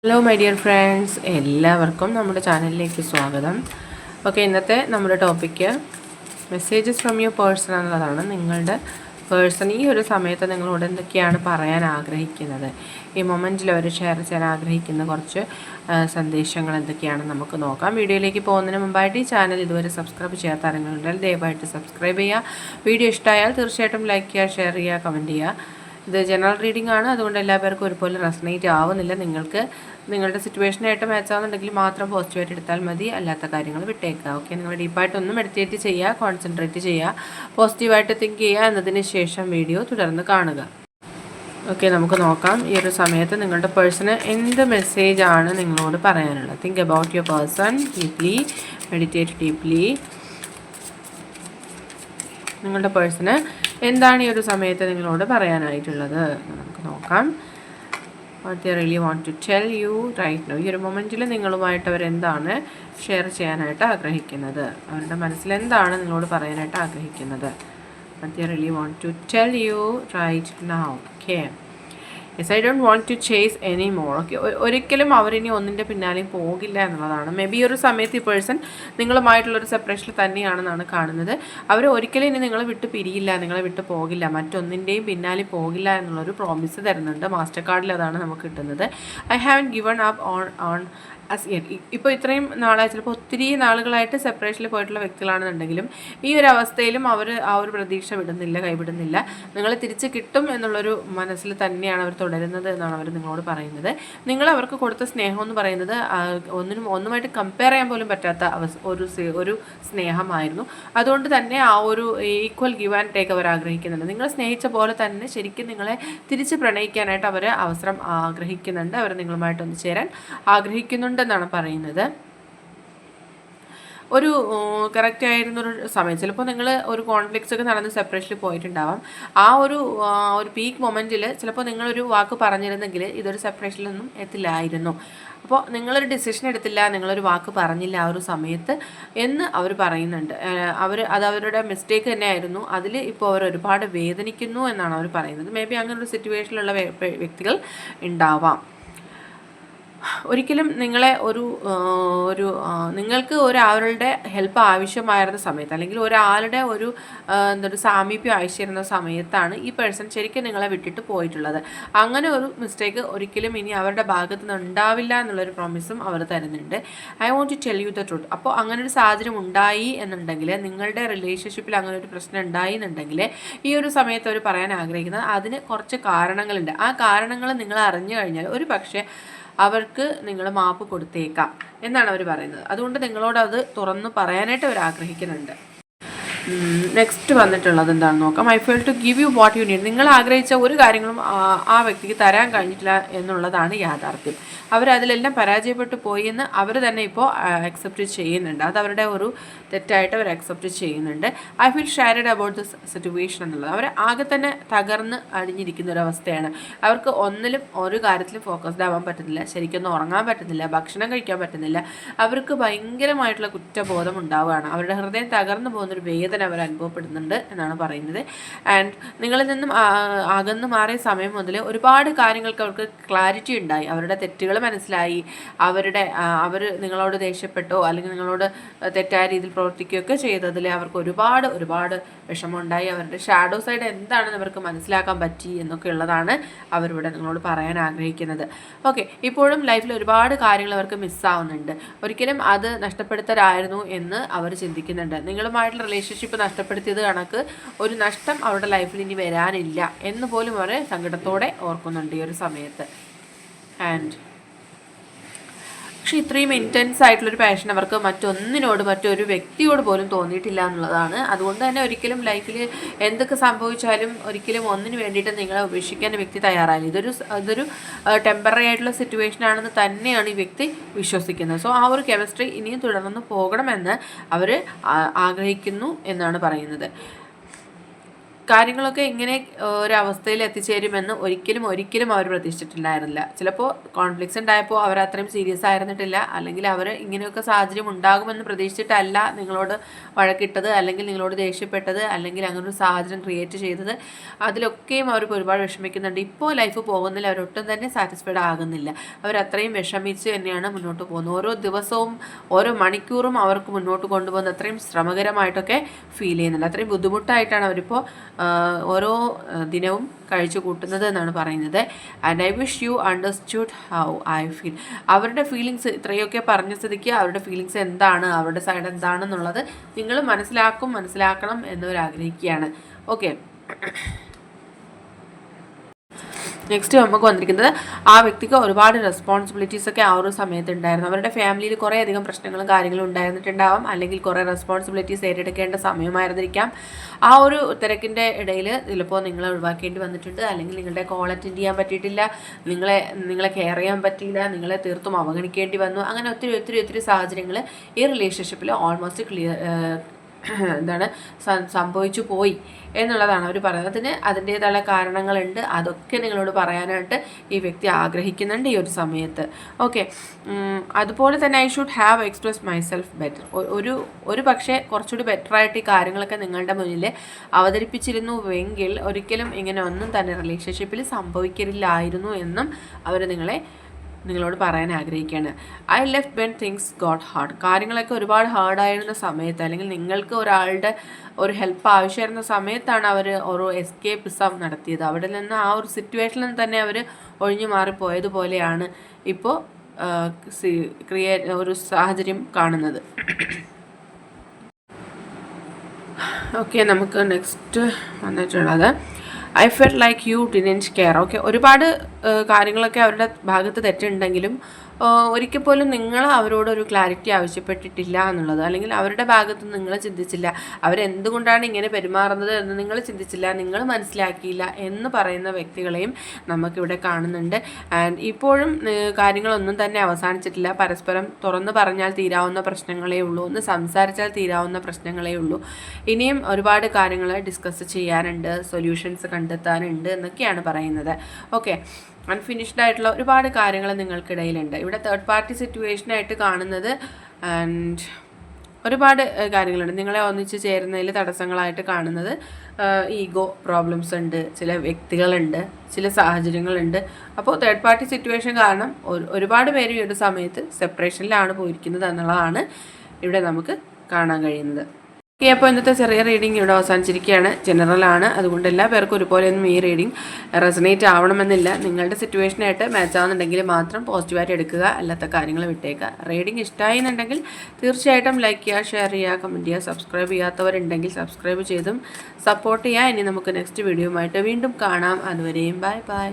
Hello my dear friends, എല്ലാവർക്കും നമ്മുടെ ചാനലിലേക്ക് സ്വാഗതം. ഓക്കെ, ഇന്നത്തെ നമ്മുടെ topic messages from your person എന്നുള്ളതാണ്. നിങ്ങളുടെ പേഴ്സൺ ഈ ഒരു സമയത്ത് നിങ്ങളോട് എന്തൊക്കെയാണ് പറയാൻ ആഗ്രഹിക്കുന്നത്, ഈ മൊമെൻറ്റിൽ അവർ ഷെയർ ചെയ്യാൻ ആഗ്രഹിക്കുന്ന കുറച്ച് സന്ദേശങ്ങൾ എന്തൊക്കെയാണെന്ന് നമുക്ക് നോക്കാം. വീഡിയോയിലേക്ക് പോകുന്നതിന് മുമ്പായിട്ട് ഈ ചാനൽ ഇതുവരെ സബ്സ്ക്രൈബ് ചെയ്യാത്ത ആരെങ്കിലും ദയവായിട്ട് സബ്സ്ക്രൈബ് ചെയ്യുക. വീഡിയോ ഇഷ്ടമായാൽ തീർച്ചയായിട്ടും ലൈക്ക് ചെയ്യുക, ഷെയർ ചെയ്യുക, കമൻറ്റ് ചെയ്യുക. ഇത് ജനറൽ റീഡിംഗ് ആണ്, അതുകൊണ്ട് എല്ലാ പേർക്കും ഒരുപോലെ റെസണേറ്റ് ആവുന്നില്ല. നിങ്ങൾക്ക് നിങ്ങളുടെ സിറ്റുവേഷനായിട്ട് മാച്ച് ആവുന്നുണ്ടെങ്കിൽ മാത്രം പോസിറ്റീവായിട്ട് എടുത്താൽ മതി, അല്ലാത്ത കാര്യങ്ങൾ വിട്ടേക്കുക. ഓക്കെ, നിങ്ങൾ ഡീപ്പായിട്ടൊന്ന് മെഡിറ്റേറ്റ് ചെയ്യുക, കോൺസെൻട്രേറ്റ് ചെയ്യുക, പോസിറ്റീവായിട്ട് തിങ്ക് ചെയ്യുക. എന്നതിന് ശേഷം വീഡിയോ തുടർന്ന് കാണുക. ഓക്കെ, നമുക്ക് നോക്കാം ഈ ഒരു സമയത്ത് നിങ്ങളുടെ പേഴ്സണ് എന്ത് മെസ്സേജാണ് നിങ്ങളോട് പറയാനുള്ളത്. Think about your person deeply, meditate deeply. നിങ്ങളുടെ പേഴ്സണ് എന്താണ് ഈ ഒരു സമയത്ത് നിങ്ങളോട് പറയാനായിട്ടുള്ളത് നമുക്ക് നോക്കാം. What they really want to tell you right now. ഈ ഒരു മൊമെൻറ്റിൽ നിങ്ങളുമായിട്ട് അവരെന്താണ് ഷെയർ ചെയ്യാനായിട്ട് ആഗ്രഹിക്കുന്നത്, അവരുടെ മനസ്സിൽ എന്താണ് നിങ്ങളോട് പറയാനായിട്ട് ആഗ്രഹിക്കുന്നത്. What they really want to tell you right now. Okay, yes, I don't want to chase any more. Okay, ഒരിക്കലും അവരിനി ഒന്നിൻ്റെ പിന്നാലെയും പോകില്ല എന്നുള്ളതാണ്. മേ ബി ഒരു സമയത്ത് ഈ പേഴ്സൺ നിങ്ങളുമായിട്ടുള്ളൊരു സെപ്പറേഷനിൽ തന്നെയാണെന്നാണ് കാണുന്നത്. അവർ ഒരിക്കലും ഇനി നിങ്ങളെ വിട്ട് പിരിയില്ല, നിങ്ങളെ വിട്ട് പോകില്ല, മറ്റൊന്നിൻ്റെയും പിന്നാലെ പോകില്ല എന്നുള്ളൊരു പ്രോമിസ് തരുന്നുണ്ട്. മാസ്റ്റർ കാർഡിൽ അതാണ് നമുക്ക് കിട്ടുന്നത്. I haven't given up on as yet. ഇപ്പോൾ ഇത്രയും നാളായി, ചിലപ്പോൾ ഒത്തിരി നാളുകളായിട്ട് സെപ്പറേഷനിൽ പോയിട്ടുള്ള വ്യക്തികളാണെന്നുണ്ടെങ്കിലും ഈ ഒരു അവസ്ഥയിലും അവർ ആ ഒരു പ്രതീക്ഷ വിടുന്നില്ല, കൈവിടുന്നില്ല. നിങ്ങൾ തിരിച്ച് കിട്ടും എന്നുള്ളൊരു മനസ്സിൽ തന്നെയാണ് അവർ തുടരുന്നത് എന്നാണ് അവർ നിങ്ങളോട് പറയുന്നത്. നിങ്ങൾ അവർക്ക് കൊടുത്ത സ്നേഹം എന്ന് പറയുന്നത് ഒന്നുമായിട്ട് കമ്പയർ ചെയ്യാൻ പോലും പറ്റാത്ത ഒരു സ്നേഹമായിരുന്നു. അതുകൊണ്ട് തന്നെ ആ ഒരു ഈക്വൽ ഗിവ് ആൻഡ് ടേക്ക് അവർ ആഗ്രഹിക്കുന്നുണ്ട്. നിങ്ങൾ സ്നേഹിച്ച പോലെ തന്നെ ശരിക്കും നിങ്ങളെ തിരിച്ച് പ്രണയിക്കാനായിട്ട് അവർ അവസരം ആഗ്രഹിക്കുന്നുണ്ട്. അവർ നിങ്ങളുമായിട്ടൊന്ന് ചേരാൻ ആഗ്രഹിക്കുന്നുണ്ടെന്നാണ് പറയുന്നത്. ഒരു കറക്റ്റ് ആയിരുന്നൊരു സമയം, ചിലപ്പോൾ നിങ്ങൾ ഒരു കോൺഫ്ലിക്ട്സ് ഒക്കെ നടന്ന് സെപ്പറേഷനിൽ പോയിട്ടുണ്ടാവാം. ആ ഒരു പീക്ക് മൊമെൻറ്റിൽ ചിലപ്പോൾ നിങ്ങളൊരു വാക്ക് പറഞ്ഞിരുന്നെങ്കിൽ ഇതൊരു സെപ്പറേഷനിലൊന്നും എത്തില്ലായിരുന്നു. അപ്പോൾ നിങ്ങളൊരു ഡിസിഷൻ എടുത്തില്ല, നിങ്ങളൊരു വാക്ക് പറഞ്ഞില്ല ആ ഒരു സമയത്ത് എന്ന് അവർ പറയുന്നുണ്ട്. അത് അവരുടെ മിസ്റ്റേക്ക് തന്നെയായിരുന്നു. അതിൽ ഇപ്പോൾ അവർ ഒരുപാട് വേദനിക്കുന്നു എന്നാണ് അവർ പറയുന്നത്. മേ ബി അങ്ങനൊരു സിറ്റുവേഷനിലുള്ള വ്യക്തികൾ ഉണ്ടാവാം. ഒരിക്കലും നിങ്ങളെ നിങ്ങൾക്ക് ഒരാളുടെ ഹെൽപ്പ് ആവശ്യമായിരുന്ന സമയത്ത്, അല്ലെങ്കിൽ ഒരാളുടെ എന്തൊരു സാമീപ്യം ആവശ്യമായിരുന്ന സമയത്താണ് ഈ പേഴ്സൺ ശരിക്കും നിങ്ങളെ വിട്ടിട്ട് പോയിട്ടുള്ളത്. അങ്ങനെ ഒരു മിസ്റ്റേക്ക് ഒരിക്കലും ഇനി അവരുടെ ഭാഗത്ത് നിന്ന് ഉണ്ടാവില്ല എന്നുള്ളൊരു പ്രോമിസും അവർ തരുന്നുണ്ട്. I want to tell you the truth. അപ്പോൾ അങ്ങനെ ഒരു സാഹചര്യം ഉണ്ടായി എന്നുണ്ടെങ്കിൽ, നിങ്ങളുടെ റിലേഷൻഷിപ്പിൽ അങ്ങനെ ഒരു പ്രശ്നം ഉണ്ടായി എന്നുണ്ടെങ്കിൽ, ഈ ഒരു സമയത്ത് അവർ പറയാൻ ആഗ്രഹിക്കുന്നത് അതിന് കുറച്ച് കാരണങ്ങളുണ്ട്. ആ കാരണങ്ങൾ നിങ്ങൾ അറിഞ്ഞു കഴിഞ്ഞാൽ ഒരു പക്ഷേ അവർക്ക് നിങ്ങൾ മാപ്പ് കൊടുത്തേക്കാം എന്നാണ് അവർ പറയുന്നത്. അതുകൊണ്ട് നിങ്ങളോട് അത് തുറന്ന് പറയാനായിട്ട് അവർ ആഗ്രഹിക്കുന്നുണ്ട്. നെക്സ്റ്റ് വന്നിട്ടുള്ളത് എന്താണെന്ന് നോക്കാം. I feel to give you what you need. നിങ്ങൾ ആഗ്രഹിച്ച ഒരു കാര്യങ്ങളും ആ വ്യക്തിക്ക് തരാൻ കഴിഞ്ഞിട്ടില്ല എന്നുള്ളതാണ് യാഥാർത്ഥ്യം. അവരതിലെല്ലാം പരാജയപ്പെട്ടു പോയി എന്ന് അവർ തന്നെ ഇപ്പോൾ അക്സെപ്റ്റ് ചെയ്യുന്നുണ്ട്. അത് അവരുടെ ഒരു തെറ്റായിട്ട് അവർ അക്സെപ്റ്റ് ചെയ്യുന്നുണ്ട്. I feel shared about this situation എന്നുള്ളത്. അവർ ആകെ തന്നെ തകർന്ന് അടിഞ്ഞിരിക്കുന്ന ഒരവസ്ഥയാണ്. അവർക്ക് ഒരു കാര്യത്തിലും ഫോക്കസ്ഡ് ആവാൻ പറ്റുന്നില്ല, ശരിക്കൊന്നും ഉറങ്ങാൻ പറ്റുന്നില്ല, ഭക്ഷണം കഴിക്കാൻ പറ്റുന്നില്ല. അവർക്ക് ഭയങ്കരമായിട്ടുള്ള കുറ്റബോധം ഉണ്ടാവുകയാണ്. അവരുടെ ഹൃദയം തകർന്നു പോകുന്നൊരു വേദന അവർ അനുഭവപ്പെടുന്നുണ്ട് എന്നാണ് പറയുന്നത്. ആൻഡ് നിങ്ങളിൽ നിന്നും അകന്നു മാറിയ സമയം മുതൽ ഒരുപാട് കാര്യങ്ങൾക്ക് അവർക്ക് ക്ലാരിറ്റി ഉണ്ടായി. അവരുടെ തെറ്റുകൾ മനസ്സിലായി. അവർ നിങ്ങളോട് ദേഷ്യപ്പെട്ടോ അല്ലെങ്കിൽ നിങ്ങളോട് തെറ്റായ രീതിയിൽ പ്രവർത്തിക്കുകയൊക്കെ ചെയ്തതിൽ അവർക്ക് ഒരുപാട് വിഷമമുണ്ടായി. അവരുടെ ഷാഡോ സൈഡ് എന്താണെന്ന് അവർക്ക് മനസ്സിലാക്കാൻ പറ്റി എന്നൊക്കെ ഉള്ളതാണ് അവരിവിടെ നിങ്ങളോട് പറയാൻ ആഗ്രഹിക്കുന്നത്. ഓക്കെ, ഇപ്പോഴും ലൈഫിൽ ഒരുപാട് കാര്യങ്ങൾ അവർക്ക് മിസ്സാവുന്നുണ്ട്. ഒരിക്കലും അത് നഷ്ടപ്പെടുത്തരായിരുന്നു എന്ന് അവർ ചിന്തിക്കുന്നുണ്ട്. നിങ്ങളുമായിട്ടുള്ള റിലേഷൻഷിപ്പ് നഷ്ടപ്പെടുത്തിയത് കണക്ക് ഒരു നഷ്ടം അവരുടെ ലൈഫിൽ ഇനി വരാനില്ല എന്ന് പോലും അവർ സങ്കടത്തോടെ ഓർക്കുന്നുണ്ട് ഈ ഒരു സമയത്ത്. പക്ഷേ ഇത്രയും ഇൻറ്റൻസ് ആയിട്ടുള്ളൊരു പാഷൻ അവർക്ക് മറ്റൊരു വ്യക്തിയോട് പോലും തോന്നിയിട്ടില്ല എന്നുള്ളതാണ്. അതുകൊണ്ട് തന്നെ ഒരിക്കലും ലൈഫിൽ എന്തൊക്കെ സംഭവിച്ചാലും ഒരിക്കലും ഒന്നിനു വേണ്ടിയിട്ട് നിങ്ങളെ ഉപേക്ഷിക്കാൻ വ്യക്തി തയ്യാറായില്ല. ഇതൊരു ടെമ്പററി ആയിട്ടുള്ള സിറ്റുവേഷൻ ആണെന്ന് തന്നെയാണ് ഈ വ്യക്തി വിശ്വസിക്കുന്നത്. സോ ആ ഒരു കെമിസ്ട്രി ഇനിയും തുടർന്ന് പോകണമെന്ന് അവർ ആഗ്രഹിക്കുന്നു എന്നാണ് പറയുന്നത്. കാര്യങ്ങളൊക്കെ ഇങ്ങനെ ഒരവസ്ഥയിൽ എത്തിച്ചേരുമെന്ന് ഒരിക്കലും അവർ പ്രതീക്ഷിച്ചിട്ടുണ്ടായിരുന്നില്ല. ചിലപ്പോൾ കോൺഫ്ലിക്ട്സ് ഉണ്ടായപ്പോൾ അവർ അത്രയും സീരിയസ് ആയിരുന്നിട്ടില്ല, അല്ലെങ്കിൽ അവർ ഇങ്ങനെയൊക്കെ സാഹചര്യം ഉണ്ടാകുമെന്ന് പ്രതീക്ഷിച്ചിട്ടല്ല നിങ്ങളോട് വഴക്കിട്ടത്, അല്ലെങ്കിൽ നിങ്ങളോട് ദേഷ്യപ്പെട്ടത്, അല്ലെങ്കിൽ അങ്ങനൊരു സാഹചര്യം ക്രിയേറ്റ് ചെയ്തത്. അതിലൊക്കെയും അവർ ഒരുപാട് വിഷമിക്കുന്നുണ്ട്. ഇപ്പോൾ ലൈഫ് പോകുന്നതിൽ അവരൊട്ടും തന്നെ സാറ്റിസ്ഫൈഡ് ആകുന്നില്ല. അവരത്രയും വിഷമിച്ച് തന്നെയാണ് മുന്നോട്ട് പോകുന്നത്. ഓരോ ദിവസവും ഓരോ മണിക്കൂറും അവർക്ക് മുന്നോട്ട് കൊണ്ടുപോകുന്നത് അത്രയും ശ്രമകരമായിട്ടൊക്കെ ഫീൽ ചെയ്യുന്നുണ്ട്. അത്രയും ബുദ്ധിമുട്ടായിട്ടാണ് അവരിപ്പോൾ ഓരോ ദിനവും കഴിച്ചു കൂട്ടുന്നത് എന്നാണ് പറയുന്നത്. And I wish you understood how I feel. അവരുടെ ഫീലിങ്സ് ഇത്രയൊക്കെ പറഞ്ഞ സ്ഥിതിക്ക് അവരുടെ ഫീലിങ്സ് എന്താണ്, അവരുടെ സൈഡ് എന്താണെന്നുള്ളത് നിങ്ങൾ മനസ്സിലാക്കണം എന്നവർ ആഗ്രഹിക്കുകയാണ്. ഓക്കെ, നെക്സ്റ്റ് നമുക്ക് വന്നിരിക്കുന്നത് ആ വ്യക്തിക്ക് ഒരുപാട് റെസ്പോൺസിബിലിറ്റീസ് ഒക്കെ ആ ഒരു സമയത്ത് ഉണ്ടായിരുന്നു. അവരുടെ ഫാമിലിയിൽ കുറേ അധികം പ്രശ്നങ്ങളും കാര്യങ്ങളും ഉണ്ടായിരുന്നിട്ടുണ്ടാവാം, അല്ലെങ്കിൽ കുറേ റെസ്പോൺസിബിലിറ്റീസ് ഏറ്റെടുക്കേണ്ട സമയമായിരുന്നിരിക്കാം. ആ ഒരു തിരക്കിൻ്റെ ഇടയിൽ ചിലപ്പോൾ നിങ്ങളെ ഒഴിവാക്കേണ്ടി വന്നിട്ടുണ്ട്, അല്ലെങ്കിൽ നിങ്ങളുടെ കോൾ അറ്റൻഡ് ചെയ്യാൻ പറ്റിയിട്ടില്ല, നിങ്ങളെ കെയർ ചെയ്യാൻ പറ്റിയില്ല, നിങ്ങളെ തീർത്തും അവഗണിക്കേണ്ടി വന്നു. അങ്ങനെ ഒത്തിരി സാഹചര്യങ്ങൾ ഈ റിലേഷൻഷിപ്പിൽ ഓൾമോസ്റ്റ് സംഭവിച്ചു പോയി എന്നുള്ളതാണ് അവർ പറയുന്നത്. അതിൻ്റേതായ കാരണങ്ങളുണ്ട്. അതൊക്കെ നിങ്ങളോട് പറയാനായിട്ട് ഈ വ്യക്തി ആഗ്രഹിക്കുന്നുണ്ട് ഈ ഒരു സമയത്ത്. ഓക്കെ, അതുപോലെ തന്നെ I should have express myself better. ഒരു പക്ഷേ കുറച്ചുകൂടി ബെറ്ററായിട്ട് ഈ കാര്യങ്ങളൊക്കെ നിങ്ങളുടെ മുന്നിൽ അവതരിപ്പിച്ചിരുന്നുവെങ്കിൽ ഒരിക്കലും ഇങ്ങനെ ഒന്നും തന്നെ റിലേഷൻഷിപ്പിൽ സംഭവിക്കില്ലായിരുന്നു എന്നും അവർ നിങ്ങളോട് പറയാൻ ആഗ്രഹിക്കുകയാണ്. I left when things got hard. കാര്യങ്ങളൊക്കെ ഒരുപാട് ഹാർഡായിരുന്ന സമയത്ത്, അല്ലെങ്കിൽ നിങ്ങൾക്ക് ഒരാളുടെ ഒരു ഹെൽപ്പ് ആവശ്യമായിരുന്ന സമയത്താണ് അവർ ഒരു എസ്കേപ്പിസം നടത്തിയത്. അവിടെ നിന്ന് ആ ഒരു സിറ്റുവേഷനിൽ തന്നെ അവർ ഒഴിഞ്ഞു മാറിപ്പോയതുപോലെയാണ് ഇപ്പോൾ ഒരു സാഹചര്യം കാണുന്നത്. ഓക്കെ, നമുക്ക് നെക്സ്റ്റ് വന്നിട്ടുള്ളത് I felt like you didn't care. Okay, ഒരുപാട് കാര്യങ്ങളൊക്കെ അവരുടെ ഭാഗത്ത് തെറ്റുണ്ടെങ്കിലും ഒരിക്കൽ പോലും നിങ്ങൾ അവരോട് ഒരു ക്ലാരിറ്റി ആവശ്യപ്പെട്ടിട്ടില്ല എന്നുള്ളത്, അല്ലെങ്കിൽ അവരുടെ ഭാഗത്ത് നിങ്ങൾ ചിന്തിച്ചില്ല, അവരെന്തുകൊണ്ടാണ് ഇങ്ങനെ പെരുമാറുന്നത് എന്ന് നിങ്ങൾ ചിന്തിച്ചില്ല, നിങ്ങൾ മനസ്സിലാക്കിയില്ല എന്ന് പറയുന്ന വ്യക്തികളെയും നമുക്കിവിടെ കാണുന്നുണ്ട്. ആൻഡ് ഇപ്പോഴും കാര്യങ്ങളൊന്നും തന്നെ അവസാനിച്ചിട്ടില്ല. പരസ്പരം തുറന്നു പറഞ്ഞാൽ തീരാവുന്ന പ്രശ്നങ്ങളേ ഉള്ളൂ, ഒന്ന് സംസാരിച്ചാൽ തീരാവുന്ന പ്രശ്നങ്ങളേ ഉള്ളൂ. ഇനിയും ഒരുപാട് കാര്യങ്ങൾ ഡിസ്കസ് ചെയ്യാനുണ്ട്, സൊല്യൂഷൻസ് കണ്ടെത്താനുണ്ട് എന്നൊക്കെയാണ് പറയുന്നത്. ഓക്കെ, അൺഫിനിഷ്ഡ് ആയിട്ടുള്ള ഒരുപാട് കാര്യങ്ങൾ നിങ്ങൾക്കിടയിലുണ്ട്. ഇവിടെ തേർഡ് പാർട്ടി സിറ്റുവേഷനായിട്ട് കാണുന്നത്. ആൻഡ് ഒരുപാട് കാര്യങ്ങളുണ്ട് നിങ്ങളെ ഒന്നിച്ച് ചേരുന്നതിൽ തടസ്സങ്ങളായിട്ട് കാണുന്നത്. ഈഗോ പ്രോബ്ലംസ് ഉണ്ട്, ചില വ്യക്തികളുണ്ട്, ചില സാഹചര്യങ്ങളുണ്ട്. അപ്പോൾ തേർഡ് പാർട്ടി സിറ്റുവേഷൻ കാരണം ഒരുപാട് പേര് ഈ ഒരു സമയത്ത് സെപ്പറേഷനിലാണ് പോയിരിക്കുന്നത് എന്നുള്ളതാണ് ഇവിടെ നമുക്ക് കാണാൻ കഴിയുന്നത്. ഓക്കെ, അപ്പോൾ ഇന്നത്തെ ചെറിയ റീഡിംഗ് ഇവിടെ അവസാനിച്ചിരിക്കുകയാണ്. ജനറലാണ്, അതുകൊണ്ട് എല്ലാ പേർക്കും ഒരുപോലെയൊന്നും ഈ റീഡിംഗ് റെസനേറ്റ് ആവണമെന്നില്ല. നിങ്ങളുടെ സിറ്റുവേഷനായിട്ട് മാച്ച് ആവുന്നുണ്ടെങ്കിൽ മാത്രം പോസിറ്റീവായിട്ട് എടുക്കുക, അല്ലാത്ത കാര്യങ്ങൾ വിട്ടേക്കുക. റീഡിംഗ് ഇഷ്ടമായി എന്നുണ്ടെങ്കിൽ തീർച്ചയായിട്ടും ലൈക്ക് ചെയ്യുക, ഷെയർ ചെയ്യുക, കമൻറ്റ് ചെയ്യുക. സബ്സ്ക്രൈബ് ചെയ്യാത്തവരുണ്ടെങ്കിൽ സബ്സ്ക്രൈബ് ചെയ്തും സപ്പോർട്ട് ചെയ്യുക. ഇനി നമുക്ക് നെക്സ്റ്റ് വീഡിയോയുമായിട്ട് വീണ്ടും കാണാം. അതുവരെയും ബൈ ബൈ.